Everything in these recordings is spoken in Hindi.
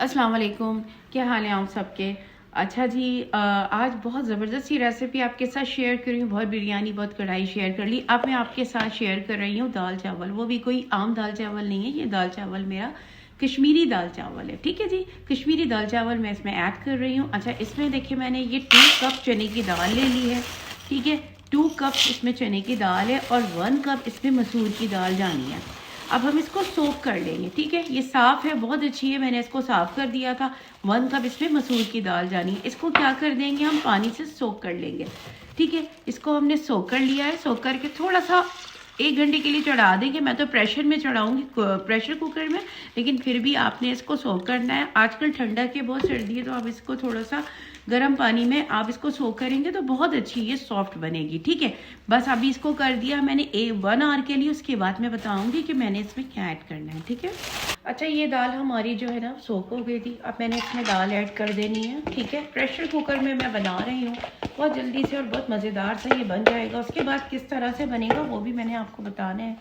अस्सलाम वालेकुम, क्या हाल है आप सबके। अच्छा जी, आज बहुत ज़बरदस्त सी रेसिपी आपके साथ शेयर कर रही हूँ। बहुत बिरयानी, बहुत कढ़ाई शेयर कर ली। अब मैं आपके साथ शेयर कर रही हूँ दाल चावल। वो भी कोई आम दाल चावल नहीं है, ये दाल चावल मेरा कश्मीरी दाल चावल है। ठीक है जी, कश्मीरी दाल चावल मैं इसमें ऐड कर रही हूँ। अच्छा, इसमें देखिए मैंने ये 2 कप चने की दाल ले ली है। ठीक है, 2 कप इसमें चने की दाल है और 1 कप इसमें मसूर की दाल जानी है। अब हम इसको सोक कर लेंगे। ठीक है, ये साफ़ है, बहुत अच्छी है, मैंने इसको साफ़ कर दिया था। 1 कप इसमें मसूर की दाल जानी है। इसको क्या कर देंगे, हम पानी से सोक कर लेंगे। ठीक है, इसको हमने सोक कर लिया है। सोक करके थोड़ा सा 1 घंटे के लिए चढ़ा देंगे। मैं तो प्रेशर में चढ़ाऊंगी, प्रेशर कुकर में, लेकिन फिर भी आपने इसको सोक करना है। आजकल ठंडा के बहुत सर्दी है, तो आप इसको थोड़ा सा गर्म पानी में आप इसको सोक करेंगे तो बहुत अच्छी ये सॉफ्ट बनेगी। ठीक है, बस अभी इसको कर दिया मैंने 1 आवर के लिए। उसके बाद मैं बताऊंगी कि मैंने इसमें क्या ऐड करना है। ठीक है, अच्छा ये दाल हमारी जो है ना सोक हो गई थी। अब मैंने इसमें दाल ऐड कर देनी है। ठीक है, प्रेशर कुकर में मैं बना रही हूँ, बहुत जल्दी से और बहुत मज़ेदार सा ये बन जाएगा। उसके बाद किस तरह से बनेगा वो भी मैंने आपको बताना है।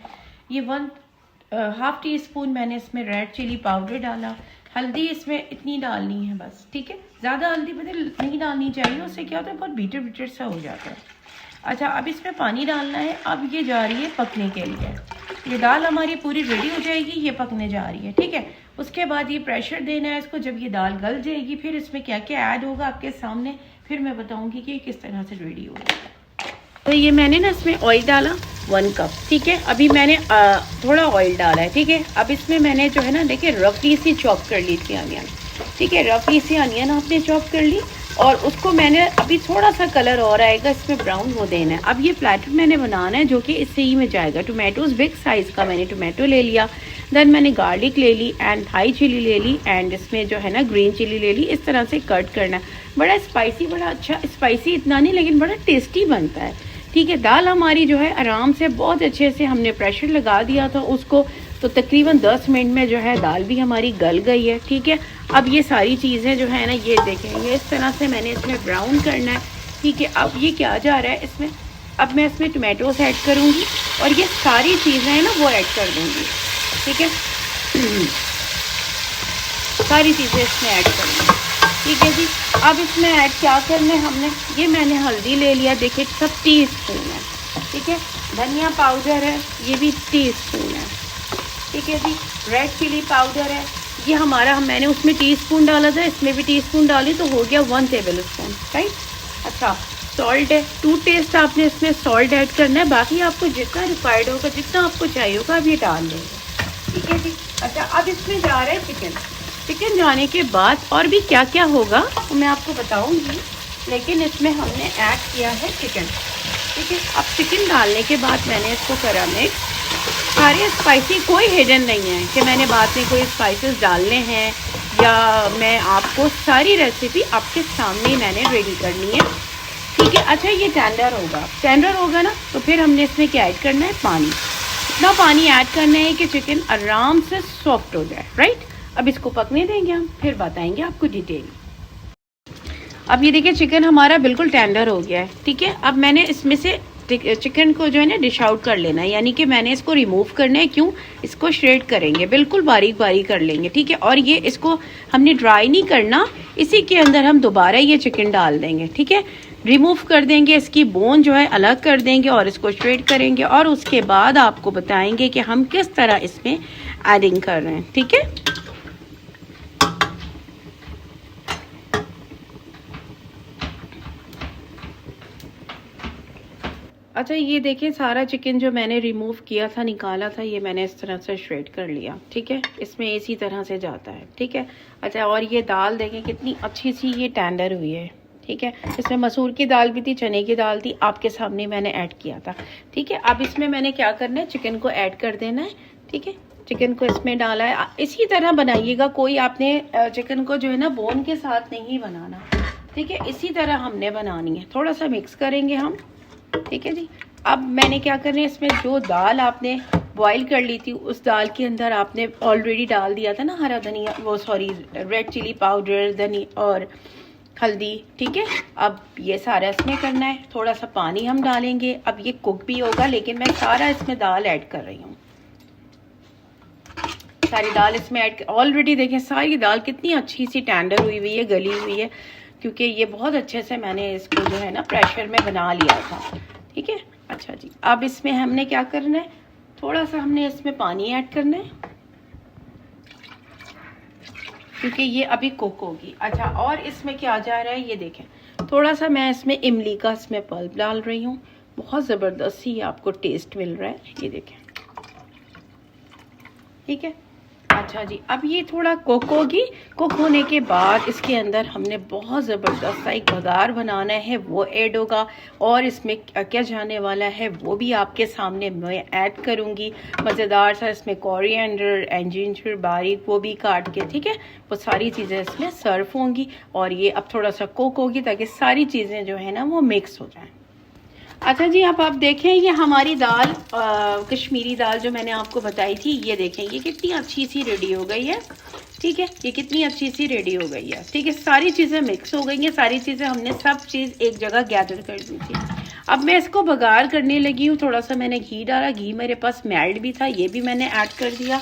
ये 1/2 टी स्पून मैंने इसमें रेड चिली पाउडर डाला। हल्दी इसमें इतनी डालनी है बस। ठीक है, ज़्यादा हल्दी नहीं डालनी चाहिए, उससे क्या होता है बहुत बीटर बीटर सा हो जाता है। अच्छा, अब इसमें पानी डालना है। अब ये जा रही है पकने के लिए। ये दाल हमारी पूरी रेडी हो जाएगी, ये पकने जा रही है। ठीक है, उसके बाद ये प्रेशर देना है इसको। जब ये दाल गल जाएगी फिर इसमें क्या क्या ऐड होगा आपके सामने फिर मैं बताऊंगी कि किस तरह से रेडी होगा। तो ये मैंने ना इसमें ऑयल डाला 1 कप। ठीक है, अभी मैंने थोड़ा ऑयल डाला है। ठीक है, अब इसमें मैंने जो है ना देखिए रफली सी चॉप कर ली थी अनियन। ठीक है, रफली सी अनियन आपने चॉप कर ली और उसको मैंने अभी थोड़ा सा कलर और आएगा इसमें ब्राउन हो देना है। अब ये प्लेटर मैंने बनाना है जो कि इससे ही में जाएगा। टोमेटोज बिग साइज़ का मैंने टोमेटो ले लिया। देन मैंने गार्लिक ले ली एंड थाई चिली ले ली एंड इसमें जो है ना ग्रीन चिली ले ली। इस तरह से कट करना है। बड़ा स्पाइसी, बड़ा अच्छा स्पाइसी इतना नहीं लेकिन बड़ा टेस्टी बनता है। ठीक है, दाल हमारी जो है आराम से बहुत अच्छे से हमने प्रेशर लगा दिया था उसको, तो तकरीबन 10 मिनट में जो है दाल भी हमारी गल गई है। ठीक है, अब ये सारी चीज़ें जो है ना ये देखें, ये इस तरह से मैंने इसमें ब्राउन करना है। ठीक है, अब ये क्या जा रहा है इसमें, अब मैं इसमें टोमेटोस ऐड करूँगी और ये सारी चीज़ें हैं ना वो ऐड कर दूँगी। ठीक है, सारी चीज़ें इसमें ऐड करूँगी। ठीक है जी, अब इसमें ऐड क्या करना है हमने, ये मैंने हल्दी ले लिया, देखिए सब टीस्पून है। ठीक है, धनिया पाउडर है, ये भी टीस्पून है। ठीक है जी, रेड चिली पाउडर है, ये हमारा मैंने उसमें टीस्पून डाला था, इसमें भी टीस्पून डाली तो हो गया 1 टेबल स्पून। राइट। अच्छा, सॉल्ट है, टू टेस्ट आपने इसमें सॉल्ट ऐड करना है। बाकी आपको जितना रिक्वायर्ड होगा, जितना आपको चाहिए होगा आप ये डाल देंगे। ठीक है जी। अच्छा, अब इसमें जा रहा है चिकन। चिकन जाने के बाद और भी क्या क्या होगा तो मैं आपको बताऊंगी, लेकिन इसमें हमने ऐड किया है चिकन। ठीक है, अब चिकन डालने के बाद मैंने इसको करा मिक्स। सारे स्पाइसी कोई हिडन नहीं है कि मैंने बाद में कोई स्पाइसेस डालने हैं या मैं आपको सारी रेसिपी आपके सामने मैंने रेडी करनी है। ठीक है, अच्छा ये टेंडर होगा ना तो फिर हमने इसमें क्या ऐड करना है, पानी। इतना पानी ऐड करना है कि चिकन आराम से सॉफ्ट हो जाए। राइट, अब इसको पकने देंगे हम, फिर बताएंगे आपको डिटेल। अब ये देखिए चिकन हमारा बिल्कुल टेंडर हो गया है। ठीक है, अब मैंने इसमें से चिकन को जो है ना डिश आउट कर लेना है, यानी कि मैंने इसको रिमूव करना है। क्यों, इसको श्रेड करेंगे, बिल्कुल बारीक बारीक कर लेंगे। ठीक है, और ये इसको हमने ड्राई नहीं करना, इसी के अंदर हम दोबारा ये चिकन डाल देंगे। ठीक है, रिमूव कर देंगे, इसकी बोन जो है अलग कर देंगे और इसको श्रेड करेंगे और उसके बाद आपको बताएंगे कि हम किस तरह इसमें एडिंग कर रहे हैं। ठीक है, अच्छा ये देखिए सारा चिकन जो मैंने रिमूव किया था, निकाला था, ये मैंने इस तरह से श्रेड कर लिया। ठीक है, इसमें इसी तरह से जाता है। ठीक है, अच्छा और ये दाल देखें कितनी अच्छी सी ये टेंडर हुई है। ठीक है, इसमें मसूर की दाल भी थी, चने की दाल थी, आपके सामने मैंने ऐड किया था। ठीक है, अब इसमें मैंने क्या करना है, चिकन को ऐड कर देना है। ठीक है, चिकन को इसमें डाला है। इसी तरह बनाइएगा, कोई आपने चिकन को जो है ना बोन के साथ नहीं बनाना। ठीक है, इसी तरह हमने बनानी है। थोड़ा सा मिक्स करेंगे हम। ठीक है जी, अब मैंने क्या करना है, इसमें जो दाल आपने बॉईल कर ली थी उस दाल के अंदर आपने ऑलरेडी डाल दिया था ना हरा धनिया, वो सॉरी रेड चिली पाउडर, धनिया और हल्दी। ठीक है, अब ये सारा इसमें करना है। थोड़ा सा पानी हम डालेंगे, अब ये कुक भी होगा लेकिन मैं सारा इसमें दाल ऐड कर रही हूँ। सारी दाल इसमें ऐड। ऑलरेडी देखें सारी दाल कितनी अच्छी सी टेंडर हुई हुई है, गली हुई है, क्योंकि ये बहुत अच्छे से मैंने इसको जो है ना प्रेशर में बना लिया था। ठीक है, अच्छा जी। अब इसमें हमने क्या करना है, थोड़ा सा हमने इसमें पानी ऐड करना है, क्योंकि ये अभी कुक होगी। अच्छा, और इसमें क्या जा रहा है ये देखें, थोड़ा सा मैं इसमें इमली का इसमें पल्प डाल रही हूँ। बहुत ज़बरदस्त ही आपको टेस्ट मिल रहा है, ये देखें। ठीक है, अच्छा जी। अब ये थोड़ा कुक होगी। कुक होने के बाद इसके अंदर हमने बहुत ज़बरदस्त सा एक बघार बनाना है, वो ऐड होगा। और इसमें क्या क्या जाने वाला है वो भी आपके सामने मैं ऐड करूँगी। मज़ेदार सा इसमें कोरिएंडर एंड जिंजर बारीक वो भी काट के, ठीक है, वो सारी चीज़ें इसमें सर्व होंगी। और ये अब थोड़ा सा कुक होगी ताकि सारी चीज़ें जो है ना वो मिक्स हो जाएँ। अच्छा जी, अब आप देखें ये हमारी दाल कश्मीरी दाल जो मैंने आपको बताई थी, ये देखें ये कितनी अच्छी सी रेडी हो गई है। ठीक है, ये कितनी अच्छी सी रेडी हो गई है। ठीक है, सारी चीज़ें मिक्स हो गई हैं, सारी चीज़ें हमने सब चीज़ एक जगह गैदर कर दी थी। अब मैं इसको बघार करने लगी हूँ। थोड़ा सा मैंने घी डाला, घी मेरे पास मेल्ट भी था, ये भी मैंने ऐड कर दिया।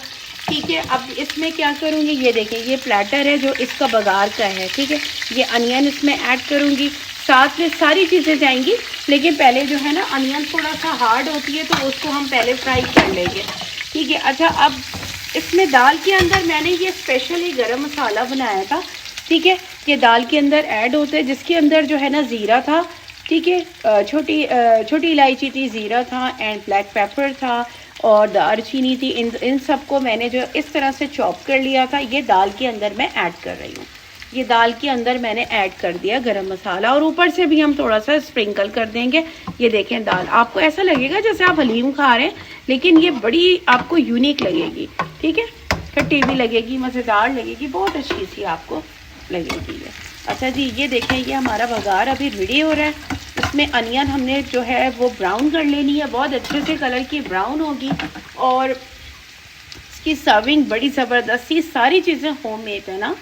ठीक है, अब इसमें क्या करूँगी, ये देखें ये प्लेटर है जो इसका बघार का है। ठीक है, ये अनियन इसमें ऐड करूँगी, साथ में सारी चीज़ें जाएंगी। लेकिन पहले जो है ना अनियन थोड़ा सा हार्ड होती है तो उसको हम पहले फ्राई कर लेंगे। ठीक है, अच्छा अब इसमें दाल के अंदर मैंने ये स्पेशल ही गरम मसाला बनाया था। ठीक है, ये दाल के अंदर ऐड होता है, जिसके अंदर जो है ना ज़ीरा था। ठीक है, छोटी इलायची थी, ज़ीरा था एंड ब्लैक पेपर था और दालचीनी थी। इन सबको मैंने जो इस तरह से चॉप कर लिया था, ये दाल के अंदर मैं ऐड कर रही हूँ। ये दाल के अंदर मैंने ऐड कर दिया गरम मसाला, और ऊपर से भी हम थोड़ा सा स्प्रिंकल कर देंगे। ये देखें दाल, आपको ऐसा लगेगा जैसे आप हलीम खा रहे हैं, लेकिन ये बड़ी आपको यूनिक लगेगी। ठीक है, खट्टी भी लगेगी, मज़ेदार लगेगी, बहुत अच्छी सी आपको लगेगी ये। अच्छा जी, ये देखें ये हमारा बघार अभी रेडी हो रहा है। इसमें अनियन हमने जो है वो ब्राउन कर लेनी है, बहुत अच्छे से कलर की ब्राउन होगी। और इसकी सर्विंग बड़ी ज़बरदस्त सी, सारी चीज़ें होममेड है ना।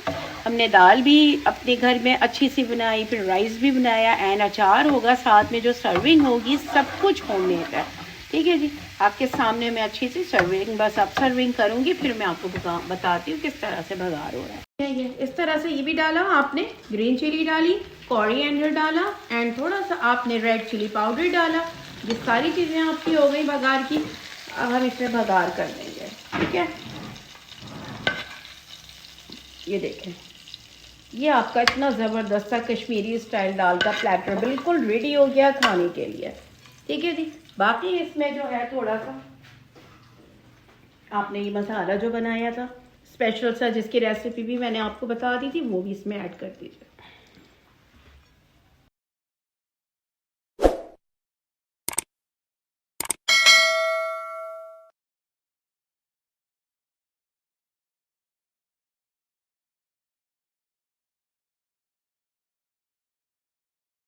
हमने दाल भी अपने घर में अच्छी सी बनाई, फिर राइस भी बनाया एंड अचार होगा साथ में, जो सर्विंग होगी सब कुछ होममेड है। ठीक है जी, आपके सामने मैं अच्छी सी सर्विंग, बस अब सर्विंग करूँगी फिर मैं आपको बताती हूँ किस तरह से बघार हो रहा है। ये इस तरह से ये भी डाला आपने, ग्रीन चिली डाली, कोरिएंडर डाला एंड थोड़ा सा आपने रेड चिली पाउडर डाला। ये सारी चीज़ें आपकी हो गई बघार की। अब हम इसमें बघार कर देंगे। ठीक है, ये देखें ये आपका इतना ज़बरदस्त सा कश्मीरी स्टाइल दाल का प्लेटर बिल्कुल रेडी हो गया खाने के लिए। ठीक है जी, बाकी इसमें जो है थोड़ा सा आपने ये मसाला जो बनाया था स्पेशल सा, जिसकी रेसिपी भी मैंने आपको बता दी थी, वो भी इसमें ऐड कर दीजिए।